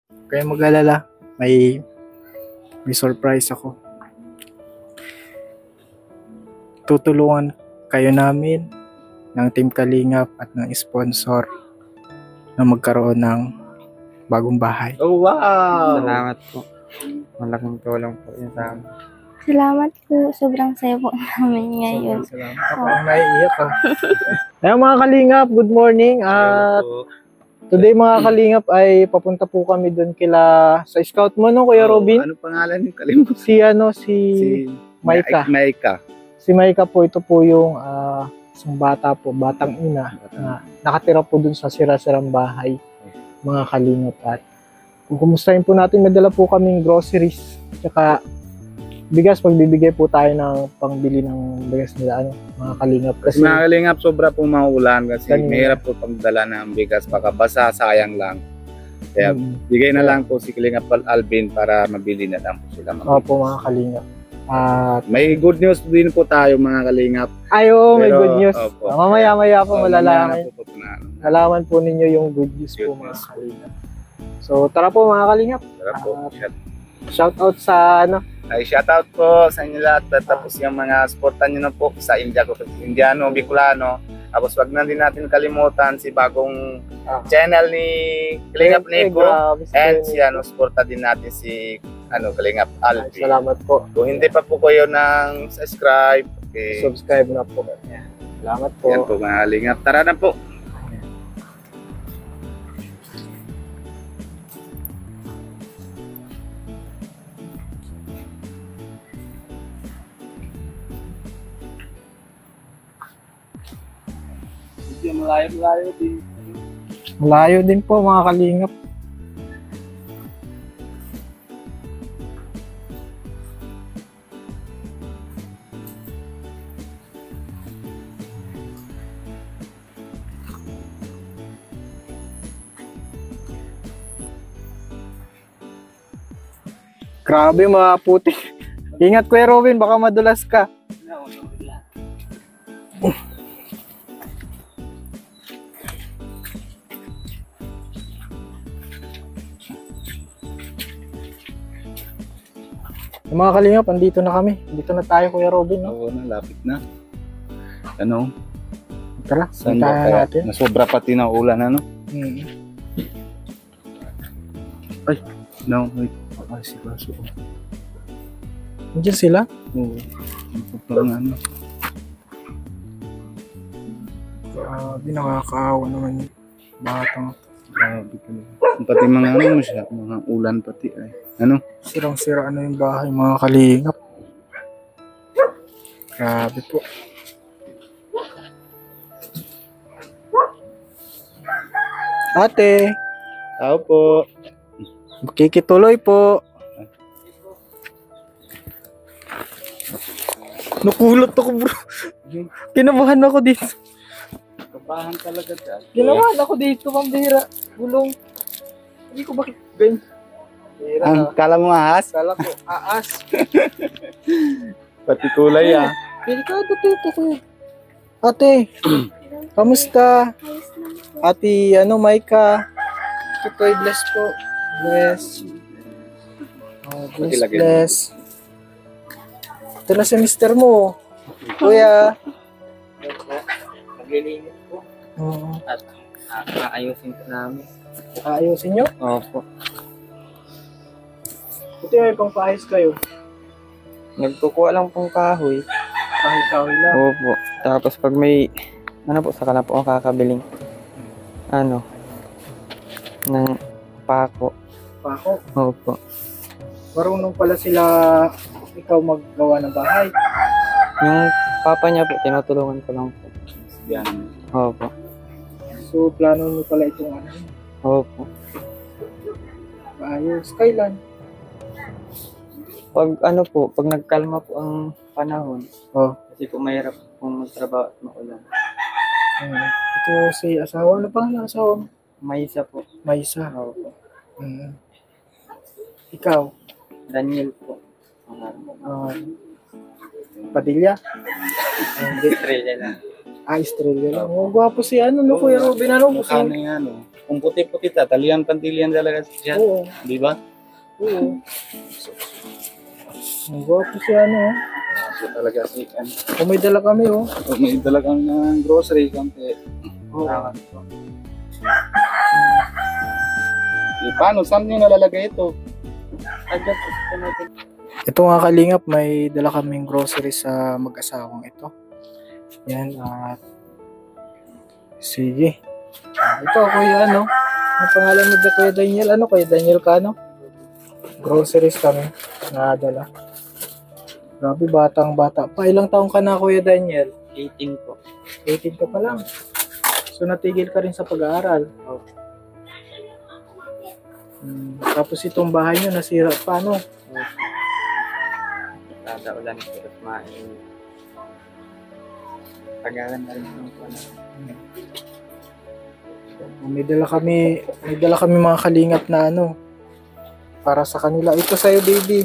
Kaya mag-alala, may surprise ako. Tutulungan kayo namin ng Team Kalingap at ng sponsor na magkaroon ng bagong bahay. Oh, wow! Salamat po. Malaking tulong po yun sa amin. Salamat po. Sobrang saya po namin ngayon. Salamat. Ako ang naiiyak ka. Ayun mga Kalingap, good morning. At today mga Kalingap ay papunta po kami doon sa scout mo no, Kuya Robin? Ano pangalan yung kalimutan? Si Maika. Maika. Si Maika po, ito po yung isang bata po, batang ina na nakatira po dun sa sira-sirang bahay, mga Kalingap. At kung kumustahin po natin, nadala po kaming groceries, tsaka bigas, pagbibigay po tayo ng pangbili ng bigas nila, mga Kalingap. Kasi mga Kalingap, sobra po maulan kasi Kanina. mahirap po pagdala ng bigas, baka basa, sayang lang. Kaya bigay na lang po si Kalingap Alvin para mabili na lang po sila. Opo mga Kalingap. At May good news din po tayo mga Kalingap. ayo, may Pero, good news. opo. Mamaya-maya po Mamaya na malalaman. po po na. Nalaman po ninyo yung good news po Good mga news. Kalingap. So tara po mga Kalingap. Tara po. Shout out sa Ay, shoutout po sa inyo lahat. Tapos yung mga supportan nyo na po sa Indiano, Bicolano. Tapos wag na din natin kalimutan si bagong channel ni Kalingap Nico. And si supporta din natin si Kalingap Alvin. Salamat po. Kung hindi pa po kayo ng subscribe, okay. Subscribe na po. Salamat po. Yan po mga Kalingap. Tara na po. Malayo-layo din. Malayo din po mga Kalingap. Grabe mga puti. Ingat Kuya Robin, baka madulas ka. Yung mga Kalingap, andito na kami. Dito na tayo Kuya Robin. No? Oo na, lapit na. Ano? Tara, Saan ba puntahan kaya? natin. Nasobra pati ng ulan, ano? No, wait. Ay, si Baso. Andiyan sila? Oo. Parang ano. Grabe, nakakaawa naman yung batang. Grabe ka na. Pati mga ano siya, mga ulan pati ay. Ano? Sirang-sira na yung bahay mga Kalingap. Grabe po. Ate, Tao po. makikituloy po. Nakulot ako bro. Kinabahan ako dito. Kabahan talaga dyan. Kinabahan ako dito, pambira. Gulong. Hindi ko bakit ganyan. Bira. Kala mo ahas? Kala ko, aas. Pati kulay ah. Delikado dito. Ate, kamusta? Ate, Maika. Ito'y bless po. Bless. Oh, bless, Lagyan mo. bless. Ito na si mister mo. Kuya. Naglilinis po. Oo. At aayusin po namin. Ayusin nyo? Opo. Ito yung pangpaayos kayo. Nagkukuha lang pong kahoy. Kahoy lang. Opo. Tapos pag may, saka na po ako kakabiling, ng pako. Pako. Opo. Marunong pala sila ikaw maggawa ng bahay. Yung papa niya po, tinutulungan ko lang po. Yan. Opo. So, plano nyo pala itong Opo. ayos. Kailan? Pag pag nagkalma po ang panahon, kasi po mahirap pong magtrabaho at maulan. Ito si asawa. Ano pa ang asawa mo? May isa po. Maisa. Opo. Ikaw? Daniel po. Padilla? Hindi, Estrella lang. Estrella lang. Oh, gwapo si Kuya Robin. Mukha na yan oh. kung puti-puti talian-pantilian talaga siya. Oo. Di ba? Oo. Ang gwapo siya, ano. Siya talaga si Kung may dala kami, oh. may talagang grocery konti. Oo. Paano? Saan niyo nalalagay ito? Agad po natin. Ito nga kalingap, may dala kaming grocery sa mag-asawang ito. Yan, at sige. Ito, kuya, ano? Ang pangalan mo dyan, kuya Daniel? Ano, kuya Daniel ka, ano? Groceries kami na dala. Grabe, batang bata pa. Ilang taong ka na, kuya Daniel? 18 po. 18 ka pa lang. So, natigil ka rin sa pag-aaral. Tapos itong bahay nyo, nasira pa, no? Dadaulan po at main. Pagalan na rin po na. May dala kami mga kalingap na ano, para sa kanila. Ito sa'yo, baby.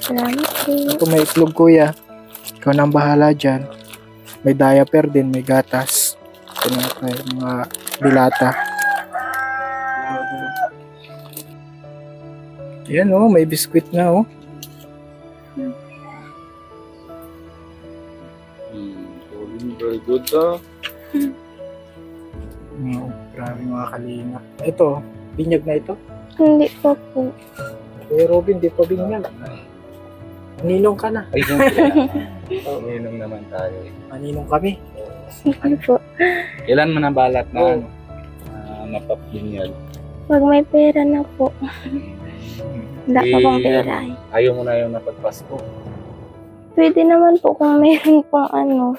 Salamat po. Ito may itlog, kuya. Ikaw na ang bahala dyan. May diaper din, may gatas. Ito na tayo, mga dilata. Yan, oh, may biskwit na, oh. Very good to. Grabe mga kalingap. Ito, binyag na ito. Hindi pa po. Kuya Robin, di pa binyag. Maninong ka na. Ay, siyempre. Uminom naman tayo. Maninong kami. Sige po. Kailan mo na balak na mapapinyag? Pag may pera na po. Wala pa pong pera eh. Ayaw mo na yung napagpasko. Pwede naman po kung mayroon pang ano,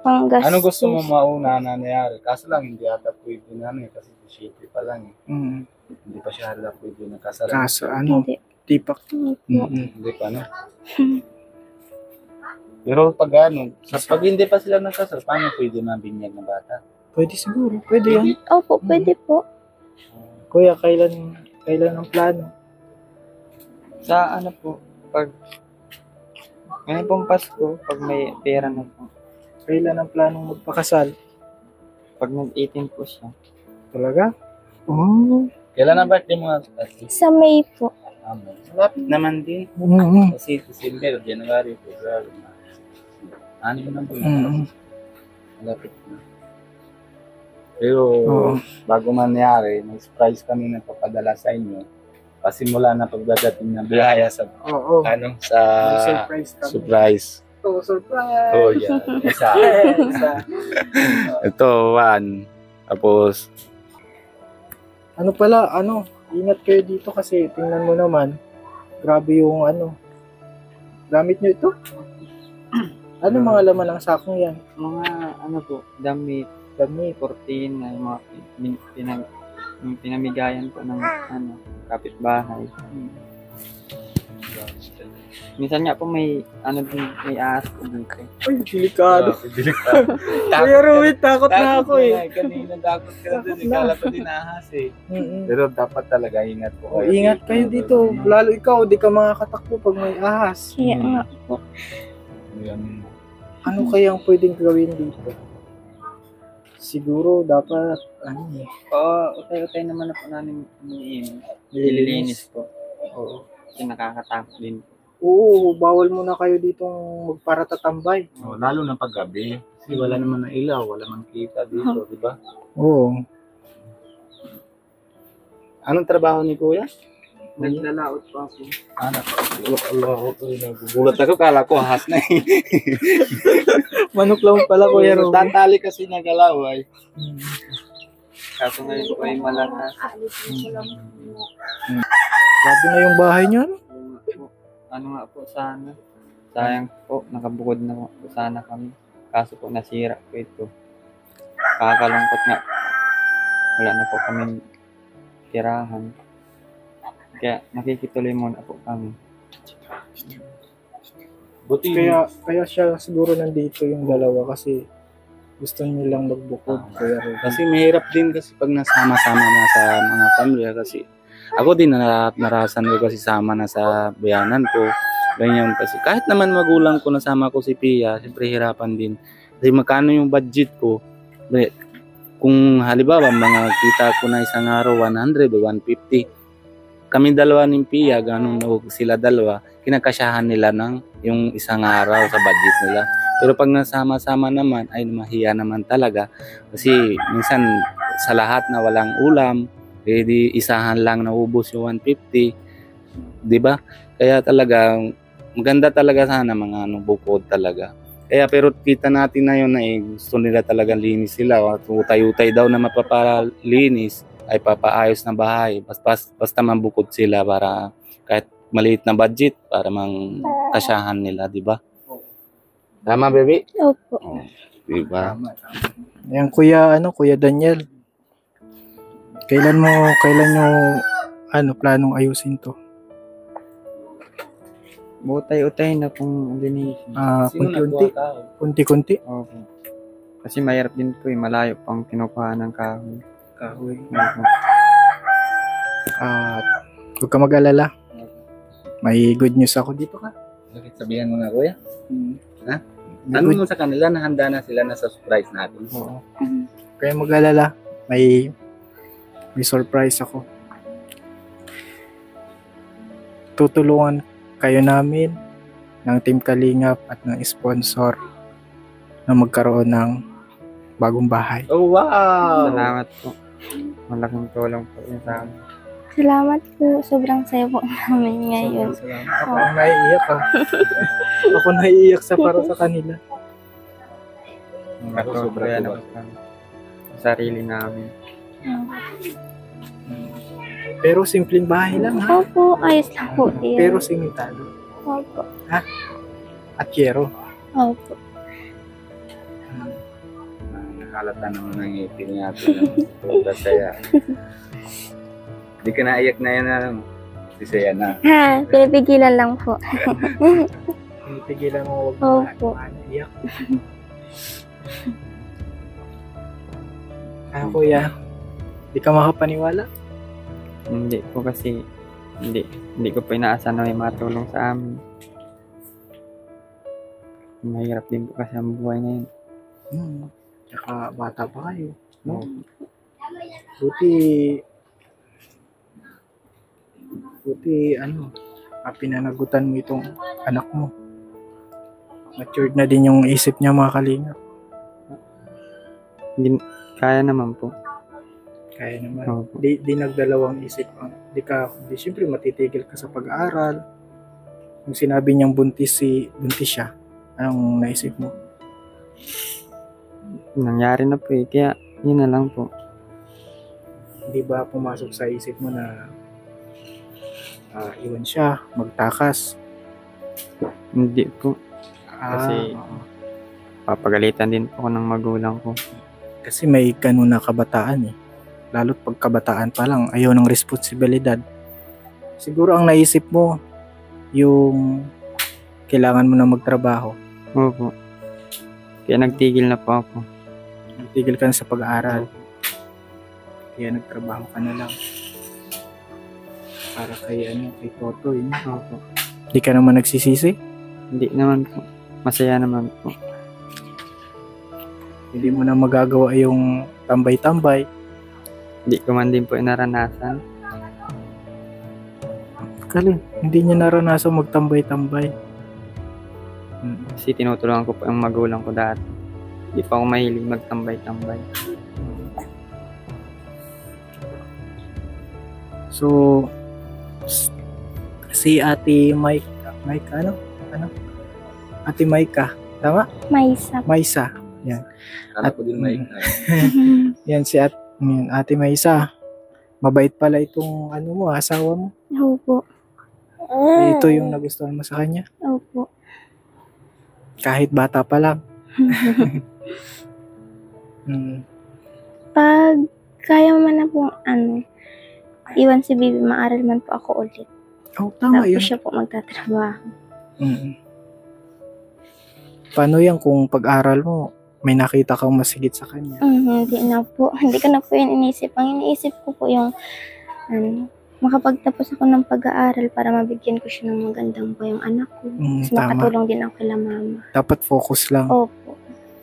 pang gastos. Ano gusto mo mauna na nangyari? Kaso lang, hindi ata pwede na kasi syempre pa lang eh. Hindi pa siya hala pwede na kasalan. Kaso ano, Hindi. tipak. Hindi po. Hindi pa no? Pero pag ano, pag hindi pa sila nagkasal, paano pwede mabinyag ng bata? Pwede siguro, pwede yan. Opo, pwede po. Kuya, kailan ang plano? Sa ano po, pag ngayon pong Pasko, pag may pera na po. Kailan ang planong magpakasal? Pag nag-18 po siya. Talaga? Oo. Kailan na birthday mo? Sa May po. Malapit naman din. Mm-hmm. Kasi December, January, February. Ano yun ang Mm-hmm. malapit na. Pero Oo. bago mangyari, may surprise kami na papadala sa inyo. Pasimula na pagdadating ng biyaya sa Oo. ano sa Surprise kami. surprise. Oh, surprise! Oh yeah. Isa. Isa. Ito, one. Tapos, Ano pala, ingat kayo dito kasi tingnan mo naman, grabe yung gamit nyo ito? Ano mga laman ng sakong yan? Mga ano po, damit, kortina, yung mga yung pinamigayan po ng kapitbahay. Minsan nga po may may ahas po dito. Ay, delikado. delikado. Kuya Ruit, takot na ako eh. Kanina takot ka na din. Ikala ko din ahas eh. Mm-mm. Pero dapat talaga ingat po. Oh, ingat kayo dito. Lalo ikaw, di ka makakatakbo pag may ahas. Kaya nga po. Yan. Ano kaya ang pwedeng gawin dito? Siguro dapat, Utay-utay naman na po namin nililinis po. Oo. Kasi nakakatakot din po. Oo, bawal muna kayo ditong magparatatambay. Oh, lalo na pag gabi. Kasi wala naman na ilaw, wala man kita dito, di ba? Oo. Anong trabaho ni Kuya? Naglalaot po ako. Anak. Nagugulat ako, kala ko ahas na eh. Manok lang pala, Kuya Ruby. Tatali kasi nagalaw ay. Kaso ngayon po ay malakas. Grabe na yung bahay niyo, ano? Ano nga po sana. Sayang po, nakabukod na po sana kami. Kaso po nasira po ito. Kakalungkot nga. Wala na po kami tirahan. Kaya nakikituloy muna po kami. Buti Kaya siya siguro nandito yung dalawa kasi gusto nilang magbukod, Kuya Ruby. kasi mahirap din kasi pag nasama-sama na sa mga pamilya kasi ako din narasan ko kasi sama na sa bayanan ko. Ganyan kasi kahit naman magulang ko nasama ko si Pia, siyempre hirapan din. Kasi magkano yung budget ko? Kung halimbawa, mga kita ko na isang araw, 100 o 150. Kami dalawa ng Pia, ganun o sila dalawa, kinakasyahan nila ng yung isang araw sa budget nila. Pero pag nasama-sama naman, ay mahiya naman talaga. Kasi minsan sa lahat na walang ulam, eh di isahan lang naubos yung 150. Di ba? Kaya talaga, maganda talaga sana mga bukod talaga. Kaya pero kita natin na yun na gusto nila talaga linis sila. Utay-utay daw na mapapalinis ay papaayos na bahay. Basta mabukod sila para kahit maliit na budget para mang kasyahan nila, di ba? Tama, baby? Opo. Di ba? Yan, Kuya Daniel. Kailan nyo, planong ayusin to? Butay-utay na pong linisin. Kunti-kunti. Opo. Kasi mahirap din po malayo pang kinukuha ng kahoy. Kahoy. Opo. At huwag ka mag-alala. May good news ako dito ka. Bakit sabihan mo na, kuya? Ha? May Ano good- mo sa kanila na handa na sila na sa surprise natin? Oo. Kaya mag-alala. May surprise ako. Tutulungan kayo namin ng Team Kalingap at ng sponsor na magkaroon ng bagong bahay. Oh, wow! Salamat po. Malaking tulong po yun sa amin. Salamat po. Sobrang saya po namin ngayon. Ako naiiyak ako naiiyak para sa kanila. Ako Sobra sobra yan po. ako sa sarili namin. Pero simpleng bahay lang ha. Opo, ayos lang po yan. Pero simentado. Opo. At yero. Opo. Nakalata naman ang ngipin natin. Sobra saya. Hindi ka naiyak na yan na. Sisaya na. Ha, pinipigilan lang po. Pigilan mo Opo. naiiyak. Kuya, di ka makapaniwala? Hindi po kasi hindi ko po inaasahan na may matulong sa amin. Mahirap din po kasi ang buhay ngayon. Tsaka bata pa kayo. No? No? Buti pinanagutan mo itong anak mo. Matured na din yung isip niya, mga kalingap. Kaya naman po. Kaya naman. Opo. Di nagdalawang isip. Di syempre matitigil ka sa pag-aaral. Kung sinabi niyang buntis siya, anong naisip mo? Nangyari na po kaya yun na lang po. Hindi ba pumasok sa isip mo na iwan siya, magtakas? Hindi po. Kasi- oo. Papagalitan din po ako ng magulang ko. Kasi may ganun na kabataan eh. Lalo't pag kabataan pa lang, ayaw ng responsibilidad. Siguro ang naisip mo, yung kailangan mo na magtrabaho. Opo. Kaya nagtigil na po ako. Nagtigil ka na sa pag-aaral. Kaya nagtrabaho ka na lang. Para kay Totoy. Opo. Di ka naman nagsisisi? Hindi naman po. Masaya naman po. Hindi mo na magagawa yung tambay-tambay. Hindi ko man din po inaranasan. Hindi niya naranasan magtambay-tambay. Kasi tinutulungan ko po ang magulang ko dati. Hindi pa ako mahilig magtambay-tambay. So, si Ate Ate Maika, tama? Maisa. Kala ko din may Yan si Ate Maisa. Mabait pala itong asawa mo. Opo. Ito yung nagustuhan mo sa kanya. Opo. Kahit bata pa lang. Pag kaya man na pong iwan si Bibi, maaral man po ako ulit. Oh, tama Tapos yun. siya po magtatrabaho. Paano yan kung pag-aral mo, may nakita kang masigit sa kanya? Hindi na po. Hindi ko na po yun inisip. Ang iniisip ko po yung makapagtapos ako ng pag-aaral para mabigyan ko siya ng magandang buhay yung anak ko. Mas Tama. makatulong din ako kay mama. Dapat focus lang. Opo.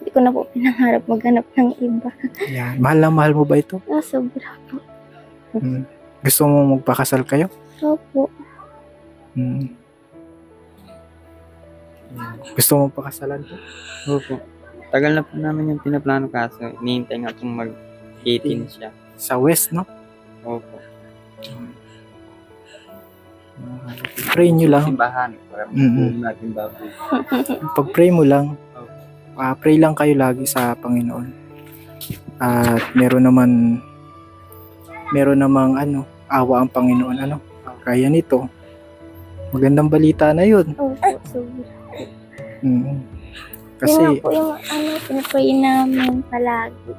Hindi ko na po pinangarap maghanap ng iba. Yan. Mahal na mahal mo ba ito? Sobra po. Gusto mo magpakasal kayo? Opo. Hmm. Gusto mo pakasalan to? Opo. Tagal na po namin yung pinaplano kaso hinihintay nga pong mag-18 siya. Sa West, no? Opo. Pray nyo lang. Simbahan. Para Mm-mm. natin baboy. Pag-pray mo lang, pray lang kayo lagi sa Panginoon. At meron namang awa ang Panginoon, kaya nito. Magandang balita na yun. Opo, sobra. Kasi, Yun nga po yung pinapray namin palagi.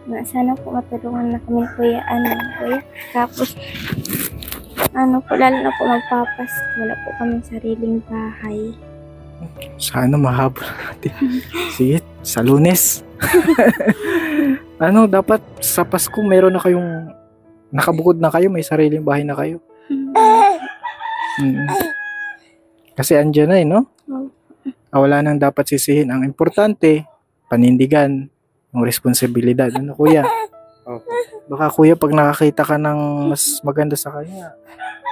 Na sana po matulungan na kami kuya. Tapos, lalo na po magpapasko. Wala po kami sariling bahay. sana mahaba natin. Sige, sa Lunes. Dapat sa Pasko meron na kayong nakabukod na kayo, may sariling bahay na kayo. Kasi andyan na no? Wala nang dapat sisihin. Ang importante, panindigan, yung responsibilidad. Kuya? Opo. Baka kuya, pag nakakita ka ng mas maganda sa kanya,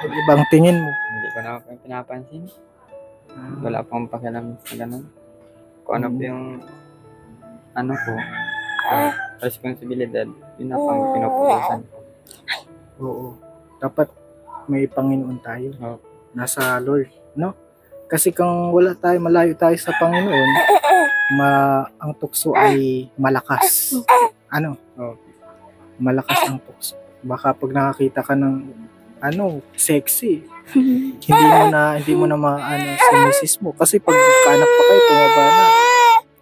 ibang tingin mo. Hindi ko na po pinapansin. Wala pong pakialam sa ganun. Kung ano po yung responsibilidad, yun na pang pinuputusan ko. Oo. Dapat may Panginoon tayo. Opo. Nasa Lord, no? Kasi kung malayo tayo sa Panginoon, ang tukso ay malakas. Opo. Malakas ang tukso. Baka pag nakakita ka ng sexy, hindi mo na si misis mo. Kasi pag kaanak pa kayo, tumaba na.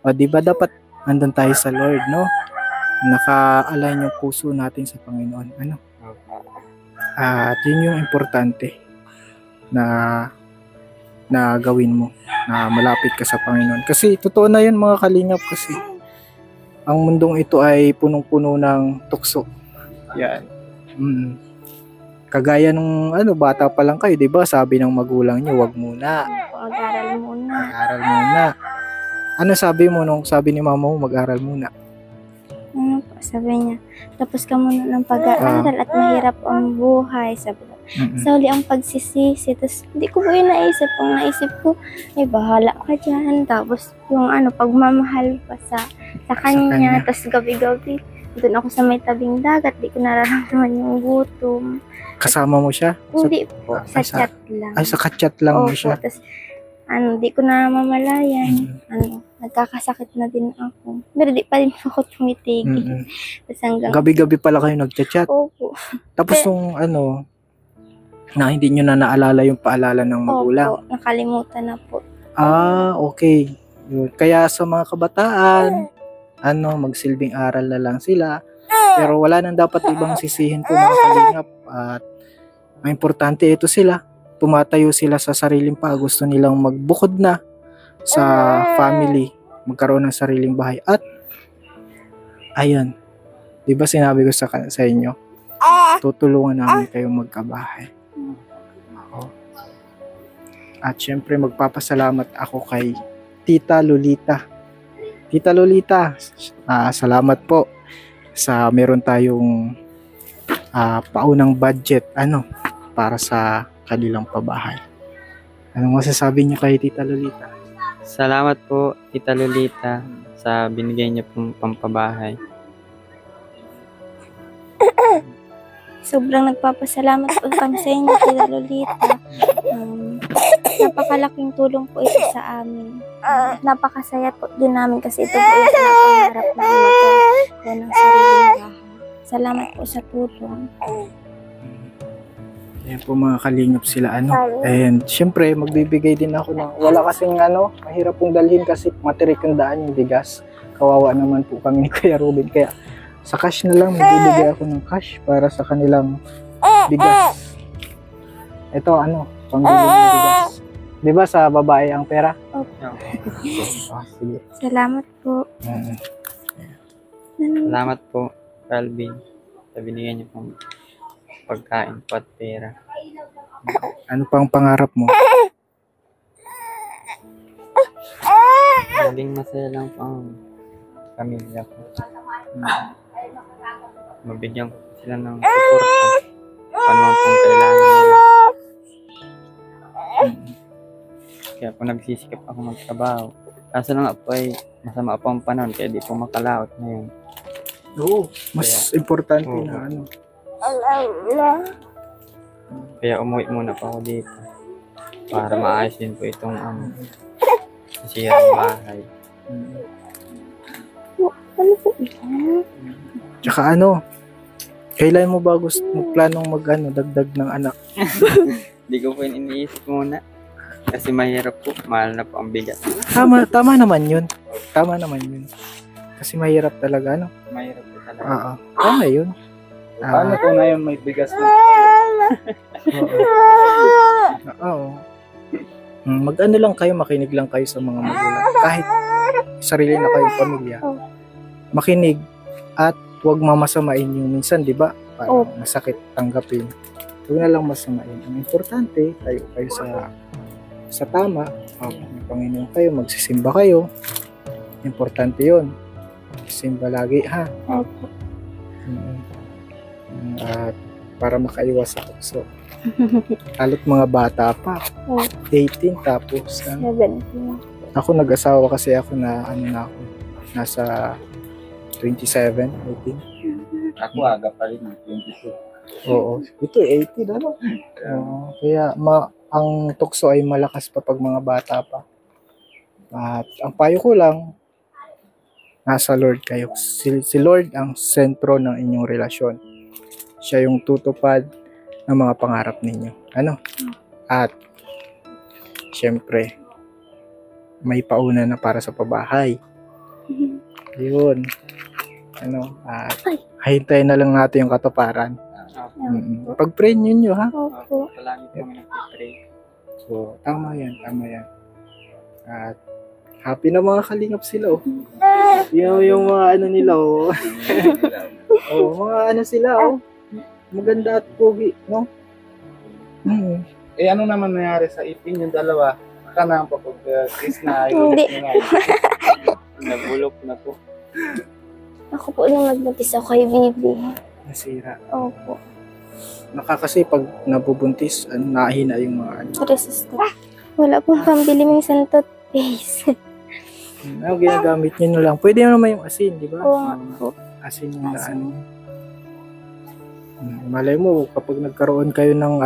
O diba dapat andun tayo sa Lord, no? Naka-align yung puso natin sa Panginoon. At yun yung importante na gawin mo, na malapit ka sa Panginoon. Kasi totoo na yun mga kalingap, kasi ang mundong ito ay punong-puno ng tukso. Yan. Kagaya nung bata pa lang kayo, 'di ba? Sabi ng magulang niyo, wag muna. Mag-aral muna. Mag-aral muna. Ano sabi mo nung sabi ni mama mo mag-aral muna? Sabi niya, tapos ka muna ng pag-aaral at mahirap ang buhay. Sabi ko, sa huli ang pagsisisi. Tapos hindi ko po yun naisip. Ang naisip ko, bahala ka dyan. Tapos yung pagmamahal pa sa kanya. Tapos gabi-gabi, doon ako sa may tabing dagat. Di ko nararamdaman yung gutom. Kasama mo siya? Hindi po, sa chat lang. Ay, sa chat lang mo siya? Tapos, di ko na mamalayan. Nagkakasakit na din ako. Pero di pa din ako tumitigil. Tapos hanggang... Gabi-gabi pala kayo nagchat-chat? Opo. Tapos yung na hindi nyo na naalala yung paalala ng magulang? Opo, nakalimutan na po. Okay. Yun. Kaya sa mga kabataan, magsilbing aral na lang sila. Pero wala nang dapat ibang sisihin po mga kalingap. At ang importante ito sila. Tumatayo sila sa sariling paa. Gusto nilang magbukod na sa family. Magkaroon ng sariling bahay. At, ayun. Diba sinabi ko sa inyo? Tutulungan namin kayong magkabahay. At syempre magpapasalamat ako kay Tita Lolita. Tita Lolita, salamat po sa meron tayong paunang budget para sa kanilang pabahay. Anong masasabi niyo kay Tita Lolita? Salamat po, Tita Lolita, sa binigay niyo pong pampabahay. Sobrang nagpapasalamat po kami sa inyo, Tita Lolita. Napakalaking tulong po ito sa amin. Napakasaya po din namin kasi ito po yung pinapangarap namin magkaroon ng sariling bahay. Salamat po sa tulong. Ayan po mga kalingap sila And syempre magbibigay din ako ng wala kasing mahirap pong dalhin kasi matirik yung daan yung bigas. Kawawa naman po kami ni Kuya Ruben, kaya sa cash na lang magbibigay ako ng cash para sa kanilang bigas. Ito pangbili ng bigas. 'Di ba sa babae ang pera? Okay. Sige. Salamat po. Salamat po, Calvin, sa binigay niyo pong pagkain po at pera. Ano pang pangarap mo? Maging masaya lang po ang pamilya ko. Mabigyan ko sila ng support. Ano kung kailangan nila. Kaya po nagsisikap ako magtrabaho. Kaso na nga po ay masama po ang panahon kaya di po makalaot ngayon. Oo, mas importante Oo. na ano. Kaya umuwi muna po ako dito. Para maayos din po itong nasirang bahay. Ano po yan? Tsaka ano, kailan mo ba gusto magplanong dagdag ng anak? Hindi ko po yun iniisip muna. Kasi mahirap po. Mahal na po ang bigat. Tama naman yun. Tama naman yun. Kasi mahirap talaga, ano? Mahirap po talaga. Oo. Tama yun. Paano kung na yun may bigas na? Oo. Mag-ano lang kayo, makinig lang kayo sa mga magulang. Kahit sarili na kayong pamilya. Makinig at huwag mamasamain yung minsan, di ba? Parang masakit tanggapin. Huwag na lang masamain. Ang importante, tayo kayo sa tama. May Panginoon kayo, magsisimba kayo. Importante yun. Simba lagi, ha? Opo. At para makaiwas sa tukso. Lalo't mga bata pa. 18 tapos. 17. Ako nag-asawa kasi ako na nasa 27, 18. Ako aga pa rin, 22. Oo. Ito 18, ano? Kaya ang tukso ay malakas pa pag mga bata pa. At ang payo ko lang, nasa Lord kayo. Si Lord ang sentro ng inyong relasyon. Siya yung tutupad ng mga pangarap ninyo. Ano? At syempre, may pauna na para sa pabahay. Yun. Ano? At hintayin na lang natin yung katuparan. Pag-pray ninyo, ha? Opo. Palagi po kami nagpipray. So, tama yan. At happy na mga kalingap sila, oh. Yung mga ano nila, oh. Oh, mga ano sila, oh. Maganda at pogi, no? Eh ano naman nangyari sa ipin yung dalawa? Baka na po pag kiss na Hindi. ilulit nyo nga. Nagbulok na po. Ako po nung nagbuntis ako kay Bibi. Nasira. Opo. Kasi pag nabubuntis, nahina yung mga ano. Resistant. Wala pong pambili minsan toothpaste. Ano ginagamit nyo na lang. Pwede naman yung asin, di ba? Oo nga po. Asin yung na ano. Malay mo, kapag nagkaroon kayo ng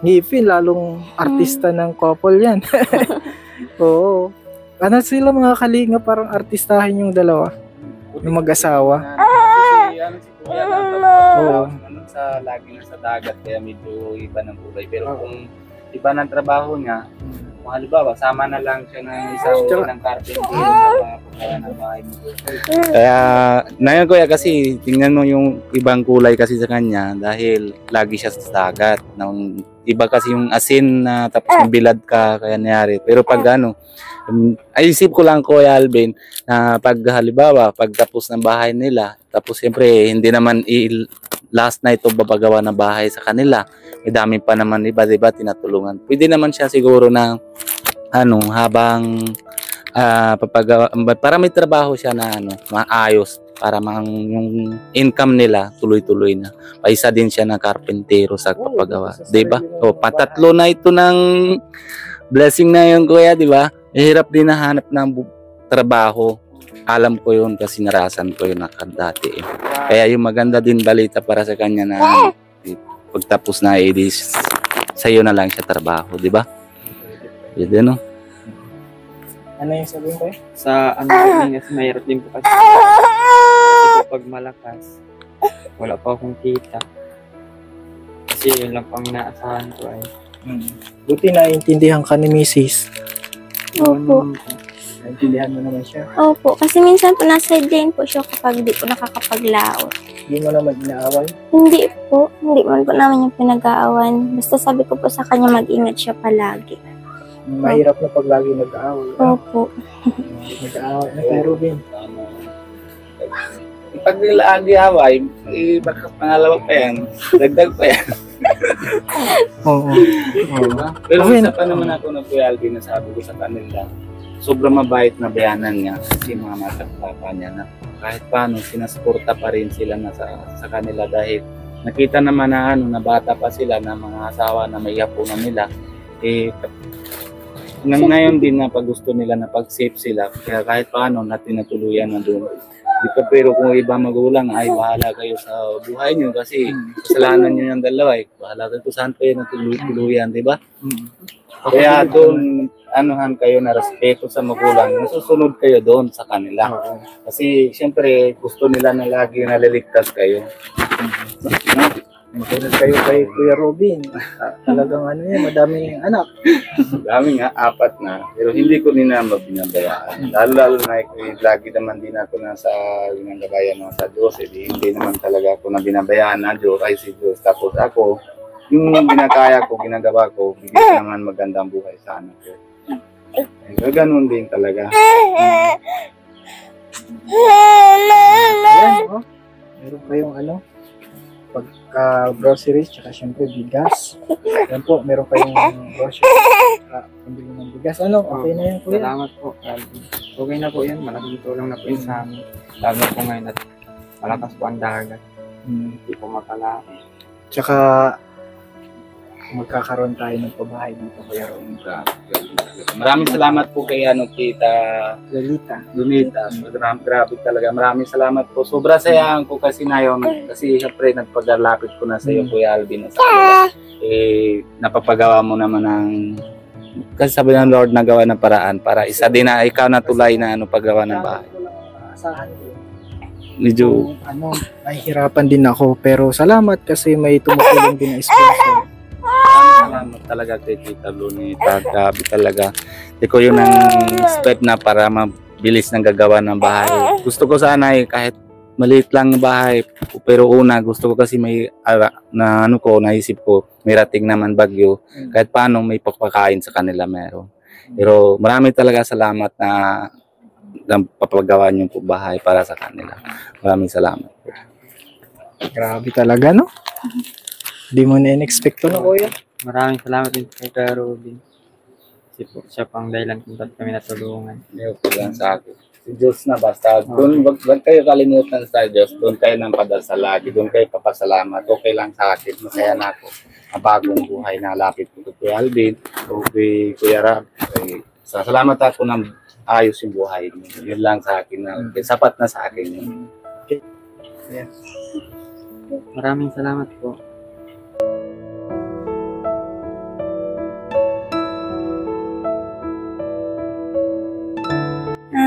ngipin, lalong artista ng couple yan. Oo. Ano sila mga kalinga, parang artistahin yung dalawa. Yung mag-asawa. Si Kuya Oo. sa lagi na sa dagat kaya medyo iba ng buhay. Pero kung iba ng trabaho niya, kung halimbawa, sama na lang siya ng isang ng carpenter sa mga pagkawa ng bahay. Kaya, ngayon kuya kasi, tingnan mo yung ibang kulay kasi sa kanya dahil lagi siya sa dagat. Iba kasi yung asin na tapos bilad ka, kaya nangyari. Pero pag ay isip ko lang Kuya Alvin, na pag halimbawa, pag tapos ng bahay nila, tapos siyempre, hindi naman last night o babagawa ng bahay sa kanila. May dami pa naman iba, diba, tinatulungan. Pwede naman siya siguro na habang papagawa, para may trabaho siya na maayos para yung income nila tuloy-tuloy na. Paisa din siya ng karpentero sa papagawa, 'di ba? O patatlo na ito ng blessing na 'yon, kuya, 'di ba? Hirap din nahanap ng trabaho. Alam ko 'yun kasi narasan ko 'yun dati. Kaya yung maganda din balita para sa kanya na pagtapos na edis sa iyo na lang siya trabaho, 'di ba? Yun, no? Ano yung sabihin ko? Sa kasi mahirap din po kasi. Kasi pag malakas, wala pa akong kita. Kasi yun lang pang inaasahan ko ay. Buti naiintindihan ka ni Mrs. Opo. Naiintindihan mo naman siya. Opo. Kasi minsan po na-sideline po siya kapag di po nakakapaglaot. Hindi mo naman inaaway. Hindi po. Hindi man po namin yung pinag-aawan. Basta sabi ko po sa kanya mag-ingat siya palagi. Mahirap na pag lagi nag-aaway. Opo. Nag-aaway na tayo, Ruben. Pag lagi away, baka pangalawa pa yan. Dagdag pa yan. Oo. Pero Okay. isa pa naman ako na Kuya Alvin na sabi ko sa kanila, sobrang mabait na bayanan niya kasi mga mata papa niya na kahit paano sinasuporta pa rin sila na sa kanila dahil nakita naman na na bata pa sila na mga asawa na may yapunan nila ngayon din na pag gusto nila na pag-safe sila kaya kahit paano natin natuluyan na doon. Pero kung iba magulang ay bahala kayo sa buhay niyo kasi kasalanan niyo yung dalawa bahala kayo kung saan kayo natuluyan, di ba? Kaya doon anuhan kayo na respeto sa magulang, nasusunod kayo doon sa kanila. Kasi siyempre gusto nila na lagi naliligtas kayo. Magulat kayo kay Kuya Robin. Talagang madaming anak. Dami nga, 4 na. Pero hindi ko din naman binabayaan. Lalo na lagi naman din ako nasa ginagabayan sa Diyos. Hindi naman talaga ako na binabayaan na Diyos ay si Diyos. Tapos ako, yung ginagaya ko, ginagawa ko, bigyan naman magandang buhay sa anak ko. Ganun din talaga. Ayan, meron kayong groceries, tsaka syempre bigas. Yan po, meron kayong groceries, pambili ng bigas. Okay na yan, Kuya? Salamat po. Okay na po yan. Malaking tulong na po yun sa amin. Lalo po ngayon at malakas po ang dagat. Hindi po makalaki. Tsaka magkakaroon tayo ng pabahay dito, Kuya Robin. Maraming salamat po kay Tita Lunita. Grabe talaga. Maraming salamat po. Sobra sayang ko kasi kasi syempre nagpagalapit ko na sa iyo, Kuya Alvin. Sa kanila. Napapagawa mo naman ng kasi sabi ng Lord nagawa ng paraan para isa din na ikaw na tulay na paggawa ng bahay. Medyo nahihirapan din ako pero salamat kasi may tumutulong din na sponsor. Salamat talaga kay Tita Lunita. Grabe talaga. Ikaw yun ang step na para mabilis ng gagawa ng bahay. Gusto ko sana kahit maliit lang ng bahay. Pero una, gusto ko kasi may naisip ko, may rating naman bagyo. Kahit paano may pagpakain sa kanila meron. Pero marami talaga salamat na papagawa niyo po bahay para sa kanila. Maraming salamat po. Grabe talaga, no? Di mo na-expect to, Kuya? Maraming salamat din kay Kuya Robin. Kasi po siya pang dahilan kung ba't kami natulungan. Hindi ko lang sa akin. Si Diyos na basta. Doon, wag kayo kalimutan sa Diyos. Doon kayo ng padasal lagi. Doon kayo papasalamat. Okay lang sa akin. Masaya na ako. Ang bagong buhay na lapit ko kay Kuya Alvin. O kay Kuya Rab. Salamat ako ng ayos yung buhay. Yun lang sa akin. Sapat na sa akin. Okay. Yeah. Maraming salamat po.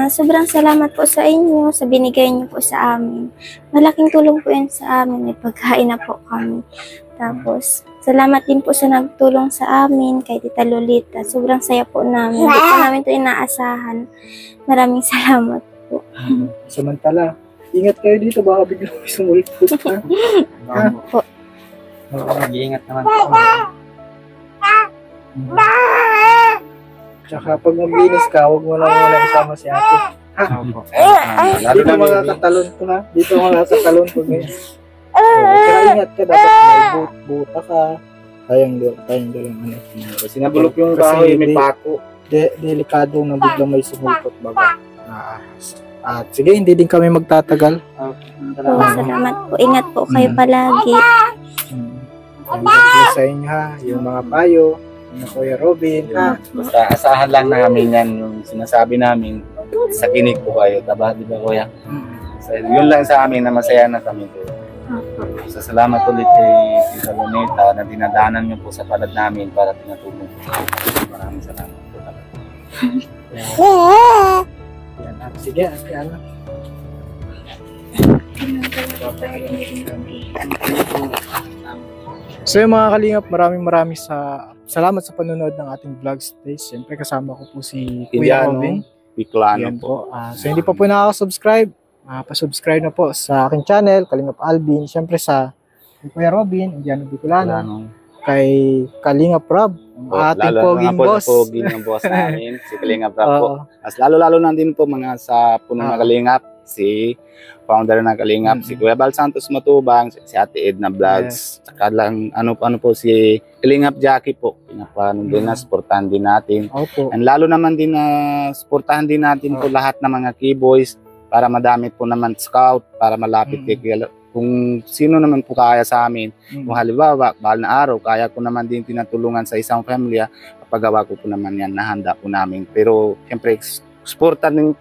Sobrang salamat po sa inyo, sa binigay niyo po sa amin. Malaking tulong po yun sa amin, may pagkain na po kami. Tapos, salamat din po sa nagtulong sa amin, kay Tita Lolita. Sobrang saya po namin. Hindi po namin ito inaasahan. Maraming salamat po. Samantala, ingat kayo dito, baka biglang may sumulpot. Po. Mag-iingat naman po. Tsaka pag maglinis ka, huwag mo lang muna isama si ate. Opo. Dito mga katalon ko ha. Dito mga katalon ko ngayon. Tsaka ingat ka, dapat may buta ka. Tayang dalang Kasi nabulok yung bahay, may pako. Delikado na biglang may sumulpot baba. At sige, hindi din kami magtatagal. Salamat po. Ingat po kayo palagi. God bless sa inyo ha. Yung mga payo, yung Kuya Robin ha. Basta asahan lang namin yan. Yung sinasabi namin, sa kinig po kayo. Taba, di ba Kuya? So, yun lang sa amin na masaya na kami. So, salamat ulit kay Tita Lunita na dinadaanan niyo po sa palad namin para tinatulong po. Maraming salamat po talaga. Yan, sige, ano. So yung mga kalingap, maraming salamat sa panonood ng ating vlogs today. Siyempre kasama ko po si Kuya Robin. Bicolano Yan po. So hindi pa po nakaka-subscribe, pa-subscribe na po sa aking channel, Kalingap Alvin. Siyempre sa Kuya Robin, Indiano Bicolano. Kay Kalingap Rob, ating poging boss. Poging ng boss namin, si Kalingap Rob po. As lalo-lalo na din po mga sa punong na Kalingap. si founder ng Kalingap, si Kuya Bal Santos Matubang, si Ate Edna Vlogs, saka lang ano po si Kalingap Jackie po, pinapano din na, supportahan din natin. Opo. And lalo naman din na supportahan din natin po lahat ng mga keyboys para madami po naman scout, para malapit kung sino naman po kaya sa amin. Kung halimbawa, bahal na araw, kaya ko naman din tinatulungan sa isang pamilya, kapagawa ko po naman yan, nahanda po namin. Pero siyempre, supportan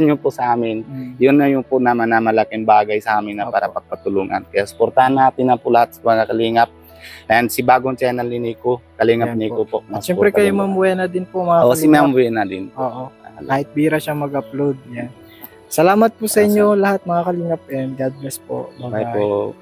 nyo po sa amin. Yun na yung po naman na malaking bagay sa amin na para pagpatulungan. Kaya supportahan natin na po lahat sa mga Kalingap. And si bagong channel ni Nico, Kalingap Nico po. At siyempre kayo Ma'am Buena din po mga si Ma'am Buena din po. Oo. Kahit bira siya mag-upload. Yan. Salamat po sa inyo lahat mga Kalingap and God bless po. Bye po.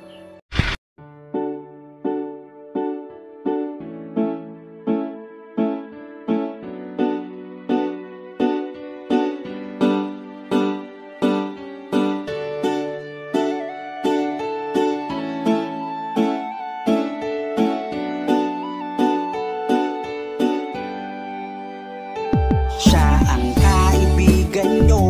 Siya ang kaibigan nyo,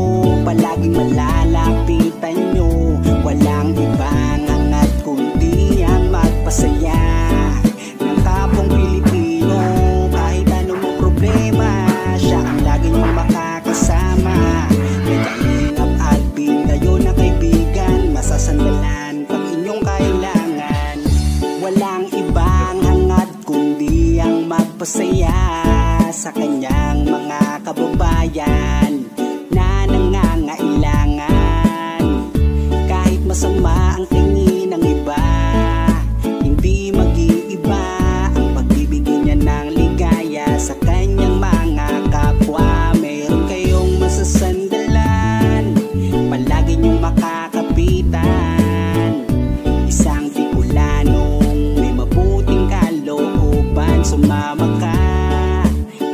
palaging malalapitan nyo. Walang ibang hangat kundi ang magpasaya ng kapong Pilipino. Kahit anong problema, siya ang lagi nyong makakasama. May Kalingap Alvin, kayo na kaibigan, masasandalan pag inyong kailangan. Walang ibang hangat kundi ang magpasaya sa kanyang mga kababayan na nangangailangan. Kahit masama ang tingin ng iba, hindi mag-iiba ang pagbibigay niya ng ligaya sa kanyang mga kapwa. Meron kayong masasandalan, palagi niyong makakapitan. Isang Bicolanong may mabuting kalooban, sumama ka,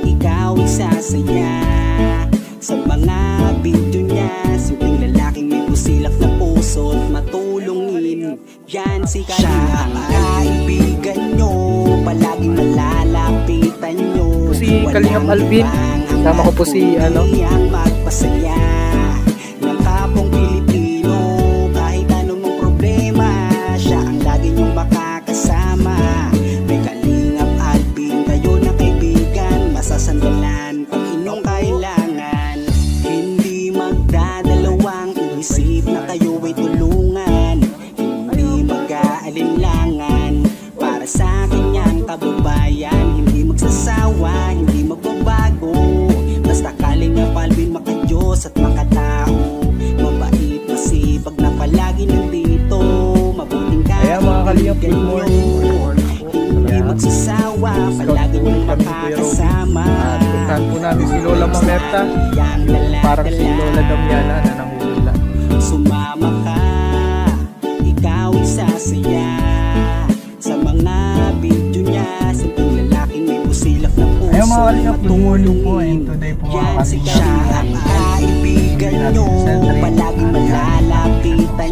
ikaw isasaya sa mga video niya. Simpleng lalaking may busilak na puso at matulungin, yan si Kalingap. Siya ang kaibigan nyo, palaging malalapitan nyo. Si Kalingap Alvin, kasama ko po si ang magpasaya ng kapong Pilipino. Kahit anong problema, siya ang lagi nyong makakasama. May Kalingap Alvin, kayo na kaibigan, masasandalan pag inyong kailangan. Hindi magdadalawang isip na kayo ay tulungan. Hindi mag-aalinlangan para sa kanyang kababayan. Hindi magsasawa, hindi magbabago. Basta Kalingap Alvin, makadiyos at makatao. Mabait, masipag na palagi nandito. Mabuting Kaya mga Kalingap, good morning. hindi magsasawa, palagi niyong makakasama. Puntahan po namin si Lola Mamerta. Parang si Lola Damiana na nanguhula. Sumama ka, ikaw isasaya sa mga video niya. Simpleng lalaking may busilak na puso. Ayun mga Kalingap, good morning po. And today po mga Yan si Kalingap, siya ang kaibigan nyo, palaging malalapitan